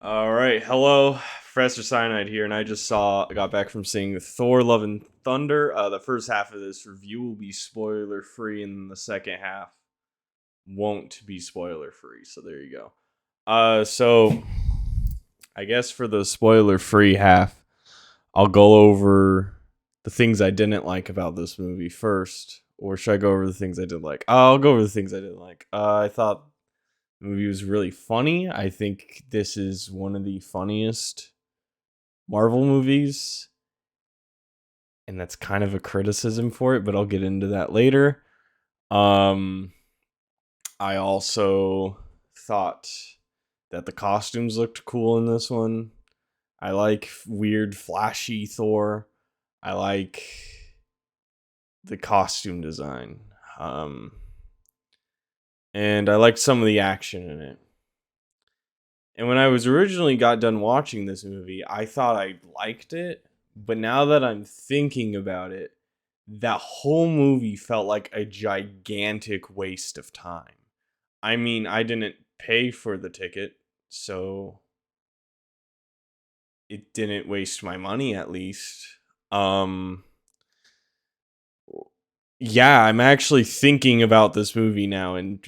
All right, hello, Professor Cyanide here, and I got back from seeing Thor: Love and Thunder. The first half of this review will be spoiler free, and the second half won't be spoiler free. So there you go. So I guess for the spoiler free half, I'll go over the things I didn't like about this movie first, or should I go over the things I did like? I'll go over the things I didn't like. I thought the movie was really funny. I think this is one of the funniest Marvel movies, and that's kind of a criticism for it, but I'll get into that later. Um, I also thought that the costumes looked cool in this one. I like weird, flashy Thor. I like the costume design. And I liked some of the action in it. And when I was originally got done watching this movie, I thought I liked it, but now that I'm thinking about it, that whole movie felt like a gigantic waste of time. I mean, I didn't pay for the ticket, so it didn't waste my money at least. Um yeah, I'm actually thinking about this movie now, and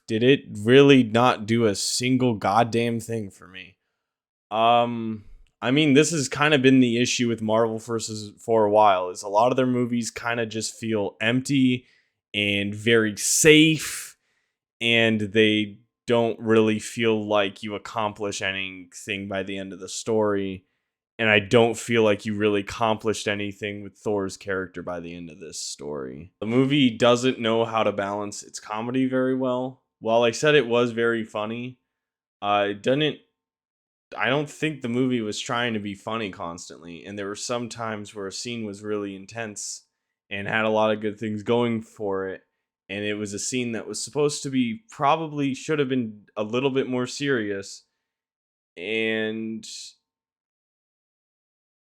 did it really not do a single goddamn thing for me? Um, I mean, this has kind of been the issue with Marvel versus for a while. Is a lot of their movies kind of just feel empty and very safe, and they don't really feel like you accomplish anything by the end of the story. And I don't feel like you really accomplished anything with Thor's character by the end of this story. The movie doesn't know how to balance its comedy very well. While I said it was very funny, it didn't I don't think the movie was trying to be funny constantly, and there were some times where a scene was really intense and had a lot of good things going for it, and it was a scene that was supposed to be probably should have been a little bit more serious, and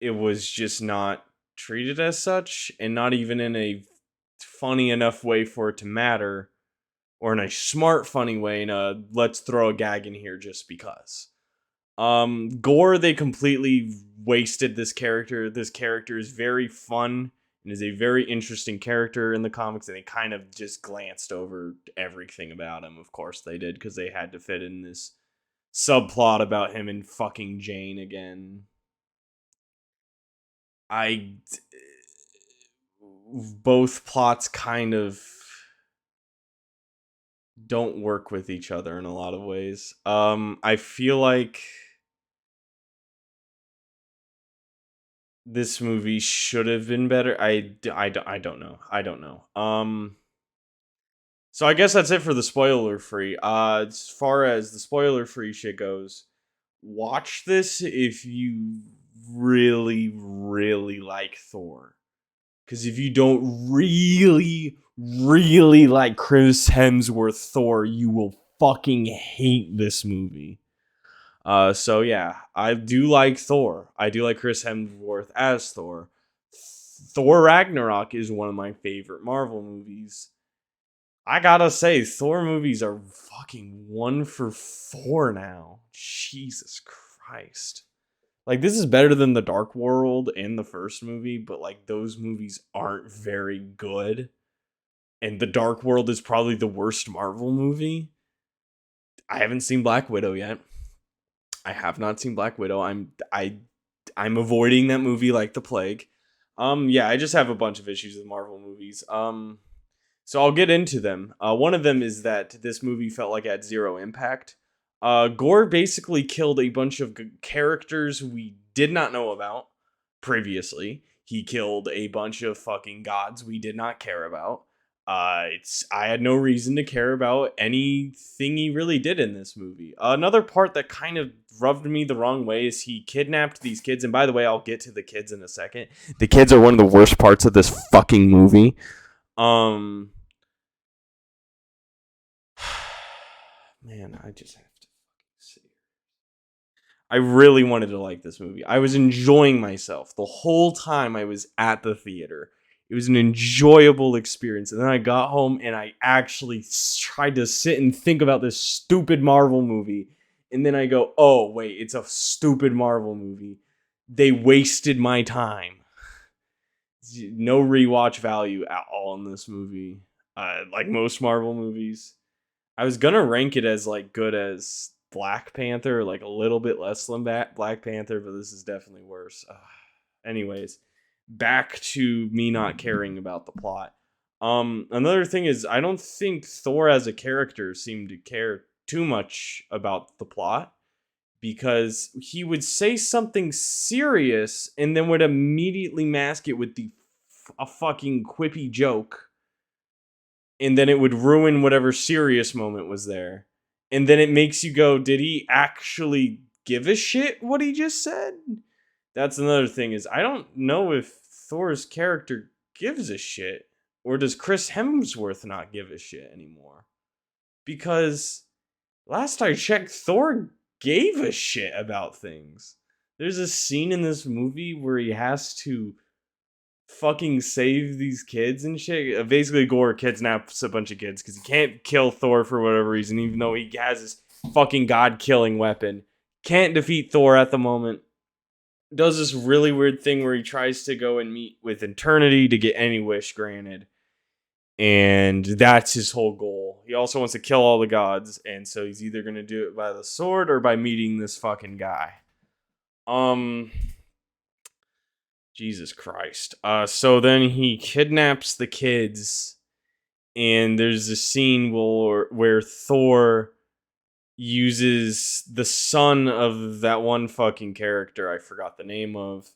it was just not treated as such, and not even in a funny enough way for it to matter, or in a smart funny way, in a let's throw a gag in here just because. Gore, they completely wasted this character. This character is very fun and is a very interesting character in the comics, and they kind of just glanced over everything about him. Of course, they did because they had to fit in this subplot about him and fucking Jane again. I. Both plots kind of don't work with each other in a lot of ways. I feel like this movie should have been better. I don't know. I don't know. So I guess that's it for the spoiler free. As far as the spoiler free shit goes, watch this if you really, really like Thor. Because if you don't really, really like Chris Hemsworth Thor, you will fucking hate this movie. So yeah, I do like Thor. I do like Chris Hemsworth as Thor. Thor Ragnarok is one of my favorite Marvel movies. I gotta say, Thor movies are fucking 1 for 4 now. Jesus Christ. Like, this is better than The Dark World and the first movie, but like, those movies aren't very good. And The Dark World is probably the worst Marvel movie. I haven't seen Black Widow yet. I have not seen Black Widow. I'm avoiding that movie like the plague. Yeah, I just have a bunch of issues with Marvel movies. So I'll get into them. One of them is that this movie felt like it had zero impact. Gore basically killed a bunch of characters we did not know about previously. He killed a bunch of fucking gods we did not care about. I had no reason to care about anything he really did in this movie. Another part that kind of rubbed me the wrong way is he kidnapped these kids, and by the way, I'll get to the kids in a second. The kids are one of the worst parts of this fucking movie. Um, man, I just have to see. I really wanted to like this movie. I was enjoying myself the whole time I was at the theater. It was an enjoyable experience. And then I got home and I actually tried to sit and think about this stupid Marvel movie. and then I go, oh wait, it's a stupid Marvel movie. They wasted my time. No rewatch value at all in this movie. Like most Marvel movies. I was gonna rank it as like good as Black Panther, like a little bit less than Black Panther, but this is definitely worse. Anyways, back to me not caring about the plot. Another thing is I don't think Thor as a character seemed to care too much about the plot because he would say something serious and then would immediately mask it with a fucking quippy joke, and then it would ruin whatever serious moment was there. And then it makes you go, did he actually give a shit what he just said? That's another thing is I don't know if Thor's character gives a shit, or does Chris Hemsworth not give a shit anymore? Because last I checked, Thor gave a shit about things. There's a scene in this movie where he has to fucking save these kids and shit. Basically, Gore kidnaps a bunch of kids because he can't kill Thor for whatever reason, even though he has his fucking god-killing weapon. Can't defeat Thor at the moment. Does this really weird thing where he tries to go and meet with Eternity to get any wish granted. And that's his whole goal. He also wants to kill all the gods, and so he's either going to do it by the sword or by meeting this fucking guy. Jesus Christ. So then he kidnaps the kids, and there's a scene where Thor uses the son of that one fucking character I forgot the name of,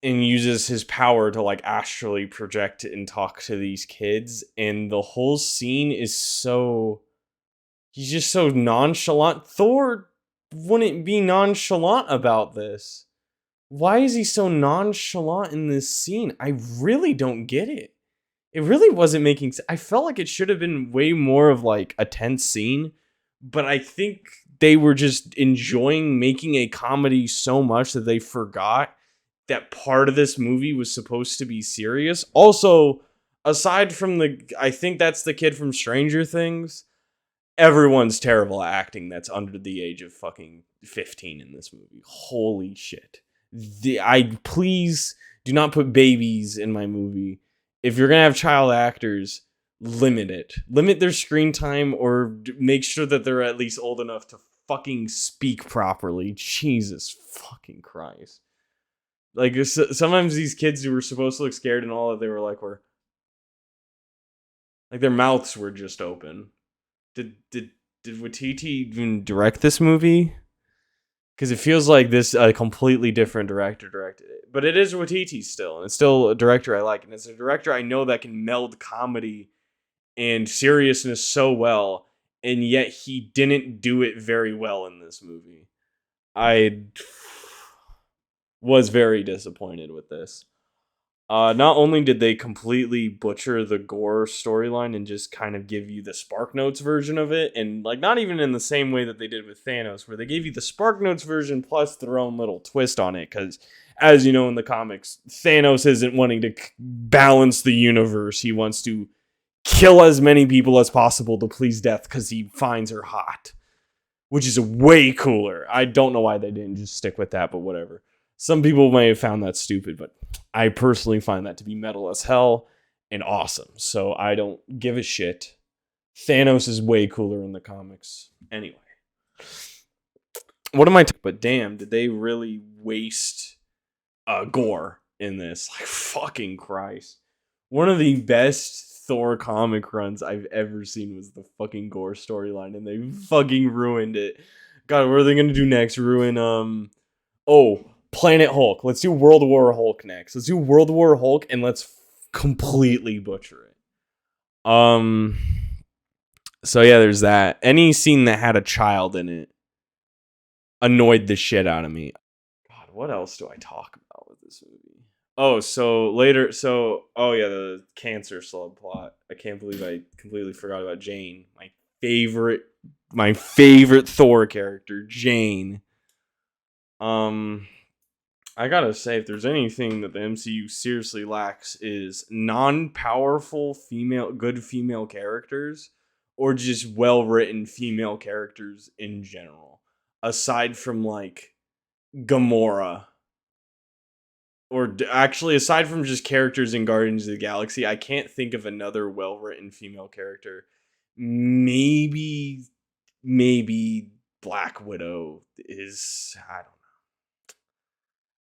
and uses his power to like astrally project and talk to these kids, and the whole scene is so, he's just so nonchalant. Thor wouldn't be nonchalant about this. Why is he so nonchalant in this scene? I really don't get it. It really wasn't making sense. I felt like it should have been way more of like a tense scene, but I think they were just enjoying making a comedy so much that they forgot that part of this movie was supposed to be serious. Also, aside from I think that's the kid from Stranger Things, everyone's terrible at acting that's under the age of fucking 15 in this movie. Holy shit. Please do not put babies in my movie. If you're gonna have child actors, limit it. Limit their screen time, or make sure that they're at least old enough to fucking speak properly. Jesus fucking Christ. Like, sometimes these kids who were supposed to look scared and all that, they were like their mouths were just open. Did Waititi even direct this movie? Because it feels like a completely different director directed it. But it is Waititi still, and it's still a director I like. And it's a director I know that can meld comedy and seriousness so well, and yet he didn't do it very well in this movie. I was very disappointed with this. Not only did they completely butcher the Gore storyline and just kind of give you the Spark Notes version of it, and like not even in the same way that they did with Thanos, where they gave you the Spark Notes version plus their own little twist on it, because as you know in the comics, Thanos isn't wanting to balance the universe. He wants to kill as many people as possible to please Death because he finds her hot, which is way cooler. I don't know why they didn't just stick with that, but whatever. Some people may have found that stupid, but I personally find that to be metal as hell and awesome. So I don't give a shit. Thanos is way cooler in the comics. Anyway. What am I talking about? But damn, did they really waste Gore in this? Like, fucking Christ. One of the best Thor comic runs I've ever seen was the fucking Gore storyline, and they fucking ruined it. God, what are they going to do next? Ruin, Planet Hulk. Let's do World War Hulk next. Let's do World War Hulk and let's completely butcher it. So yeah, there's that. Any scene that had a child in it annoyed the shit out of me. God, what else do I talk about with this movie? The cancer subplot. I can't believe I completely forgot about Jane. My favorite Thor character, Jane. I gotta say, if there's anything that the MCU seriously lacks is non-powerful good female characters, or just well-written female characters in general, aside from like Gamora, or actually aside from just characters in Guardians of the Galaxy, I can't think of another well-written female character. Maybe Black Widow is, I don't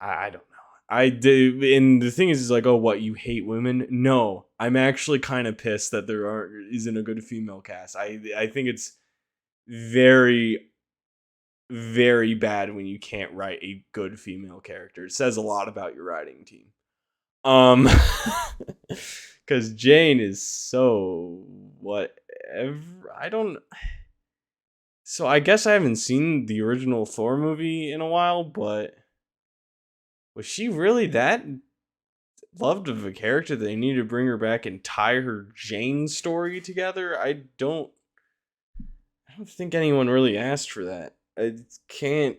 know. I don't know. I do, and the thing is like, oh, what, you hate women? No, I'm actually kind of pissed that isn't a good female cast. I think it's very, very bad when you can't write a good female character. It says a lot about your writing team. Um, because Jane is so whatever. I don't. So I guess I haven't seen the original Thor movie in a while, but was she really that loved of a character that they need to bring her back and tie her Jane story together? I don't think anyone really asked for that. I can't.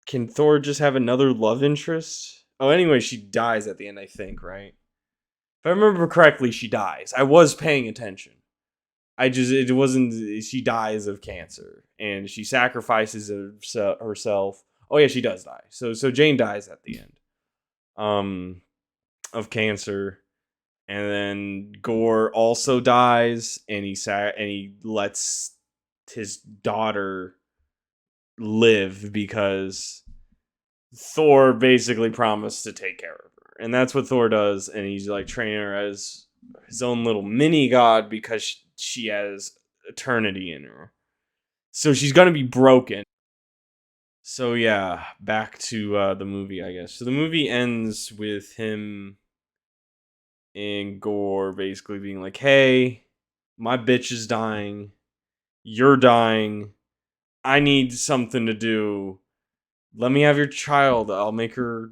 Can Thor just have another love interest? Oh, anyway, she dies at the end, I think, right? If I remember correctly, she dies. I was paying attention. It wasn't, she dies of cancer and she sacrifices herself. Oh yeah, she does die. So Jane dies at the end. Of cancer. And then Gore also dies, and he lets his daughter live because Thor basically promised to take care of her. And that's what Thor does, and he's like training her as his own little mini god because she has eternity in her. So she's going to be broken. So yeah, back to the movie, I guess. So the movie ends with him and Gore basically being like, hey, my bitch is dying. You're dying. I need something to do. Let me have your child. I'll make her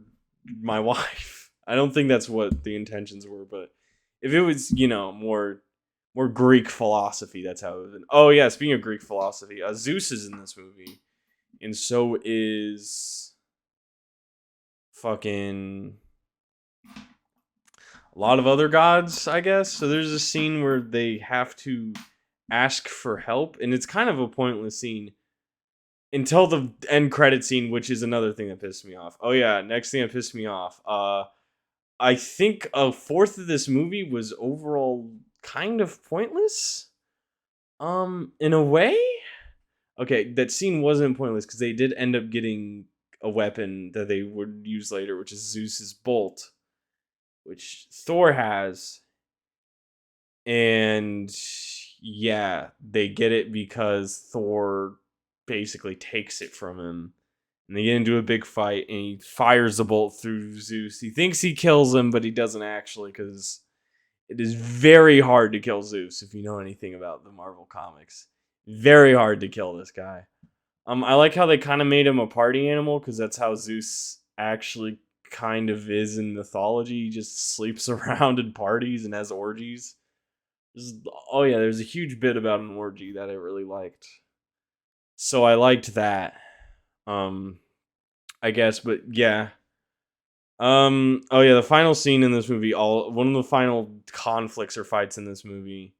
my wife. I don't think that's what the intentions were, but if it was, more Greek philosophy, that's how it was. Oh yeah, speaking of Greek philosophy, Zeus is in this movie, and so is fucking a lot of other gods, I guess. So there's a scene where they have to ask for help, and it's kind of a pointless scene until the end credit scene, which is another thing that pissed me off. Oh yeah, next thing that pissed me off. I think a fourth of this movie was overall kind of pointless. In a way. Okay, that scene wasn't pointless because they did end up getting a weapon that they would use later, which is Zeus's bolt, which Thor has. And yeah, they get it because Thor basically takes it from him. And they get into a big fight, and he fires the bolt through Zeus. He thinks he kills him, but he doesn't actually, because it is very hard to kill Zeus if you know anything about the Marvel comics. Very hard to kill this guy. I like how they kind of made him a party animal, because that's how Zeus actually kind of is in mythology. He just sleeps around in parties and has orgies. Oh yeah, there's a huge bit about an orgy that I really liked. So I liked that. I guess, but yeah. Oh yeah, the final scene in this movie, one of the final conflicts or fights in this movie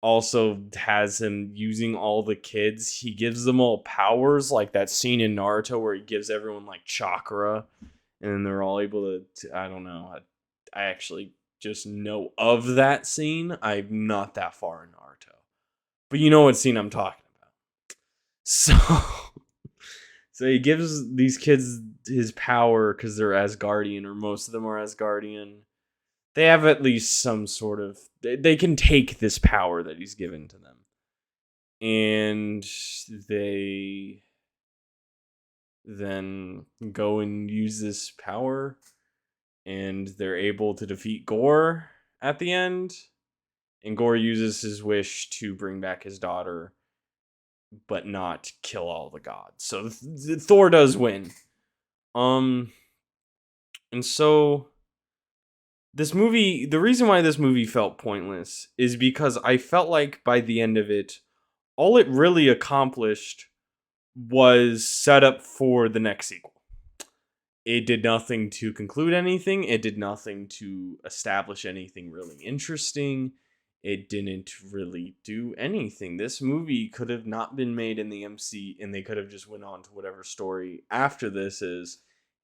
also has him using all the kids. He gives them all powers, like that scene in Naruto where he gives everyone like chakra, and then they're all able to I don't know. I actually just know of that scene. I'm not that far in Naruto, but you know what scene I'm talking about. So, so he gives these kids his power because they're Asgardian, or most of them are Asgardian. They have at least some sort of, they can take this power that he's given to them, and they then go and use this power, and they're able to defeat Gore at the end, and Gore uses his wish to bring back his daughter but not kill all the gods. So Thor does win. And so this movie, the reason why this movie felt pointless is because I felt like by the end of it, all it really accomplished was set up for the next sequel. It did nothing to conclude anything. It did nothing to establish anything really interesting. it didn't really do anything. This movie could have not been made in the MC, and they could have just went on to whatever story after this is,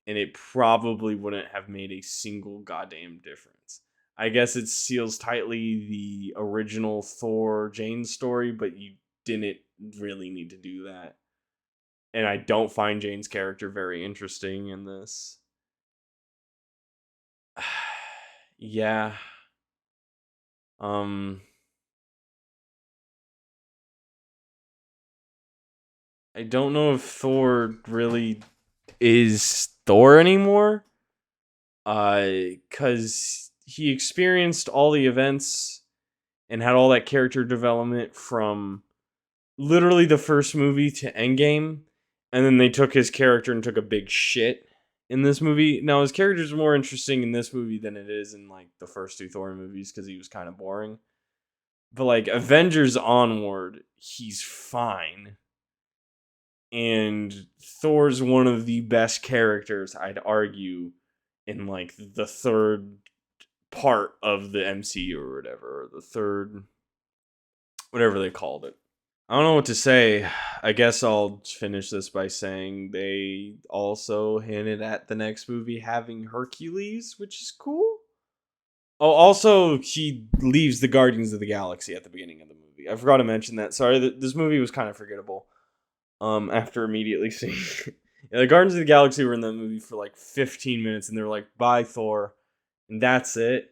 and it probably wouldn't have made a single goddamn difference. I guess it seals tightly the original Thor Jane story, but you didn't really need to do that. And I don't find Jane's character very interesting in this. Yeah. Um I don't know if Thor really is Thor anymore. Cuz he experienced all the events and had all that character development from literally the first movie to Endgame, and then they took his character and took a big shit in this movie. Now his character's more interesting in this movie than it is in like the first two Thor movies because he was kind of boring. But like Avengers onward, he's fine. And Thor's one of the best characters, I'd argue, in like the third part of the MCU or whatever, or the third whatever they called it. I don't know what to say. I guess I'll finish this by saying they also hinted at the next movie having Hercules, which is cool. Oh, also, he leaves the Guardians of the Galaxy at the beginning of the movie. I forgot to mention that. Sorry, this movie was kind of forgettable. After immediately seeing yeah, the Guardians of the Galaxy were in that movie for like 15 minutes, and they were like, "Bye, Thor," and that's it.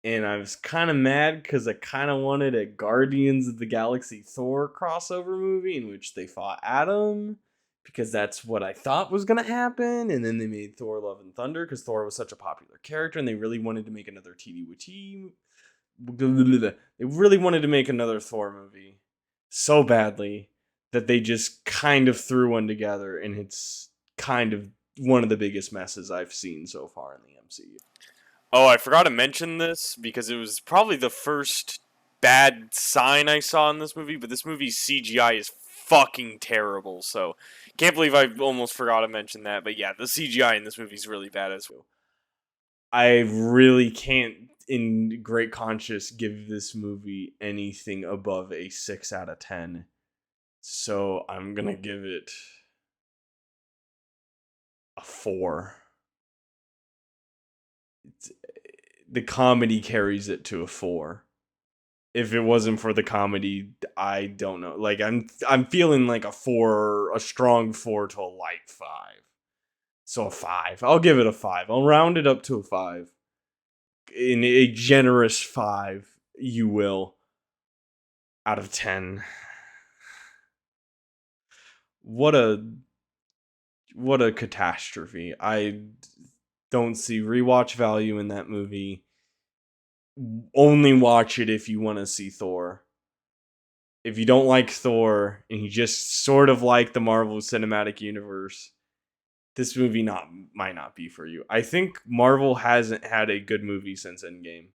And I was kind of mad because I kind of wanted a Guardians of the Galaxy Thor crossover movie in which they fought Adam, because that's what I thought was going to happen. And then they made Thor Love and Thunder because Thor was such a popular character and they really wanted to make another TDWT. They really wanted to make another Thor movie so badly that they just kind of threw one together, and it's kind of one of the biggest messes I've seen so far in the MCU. Oh, I forgot to mention this because it was probably the first bad sign I saw in this movie, but this movie's CGI is fucking terrible, so can't believe I almost forgot to mention that. But yeah, the CGI in this movie is really bad as well. I really can't, in great conscience, give this movie anything above a 6 out of 10. So I'm gonna give it a 4. The comedy carries it to a 4. If it wasn't for the comedy, I don't know. Like I'm feeling like a 4, a strong 4 to a light 5. So a 5. I'll give it a 5. I'll round it up to a 5. In a generous 5, you will, out of 10. What a catastrophe. I don't see rewatch value in that movie. Only watch it if you want to see Thor. If you don't like Thor and you just sort of like the Marvel Cinematic Universe, this movie might not be for you. I think Marvel hasn't had a good movie since Endgame.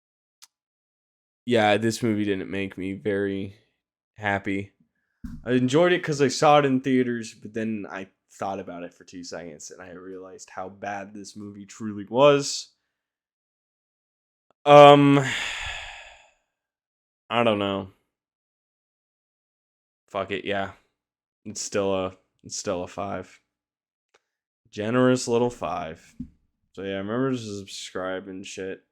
Yeah, this movie didn't make me very happy. I enjoyed it because I saw it in theaters, but then I thought about it for 2 seconds and I realized how bad this movie truly was. Um, I don't know. Fuck it, yeah. It's still a 5. Generous little 5. So yeah, remember to subscribe and shit.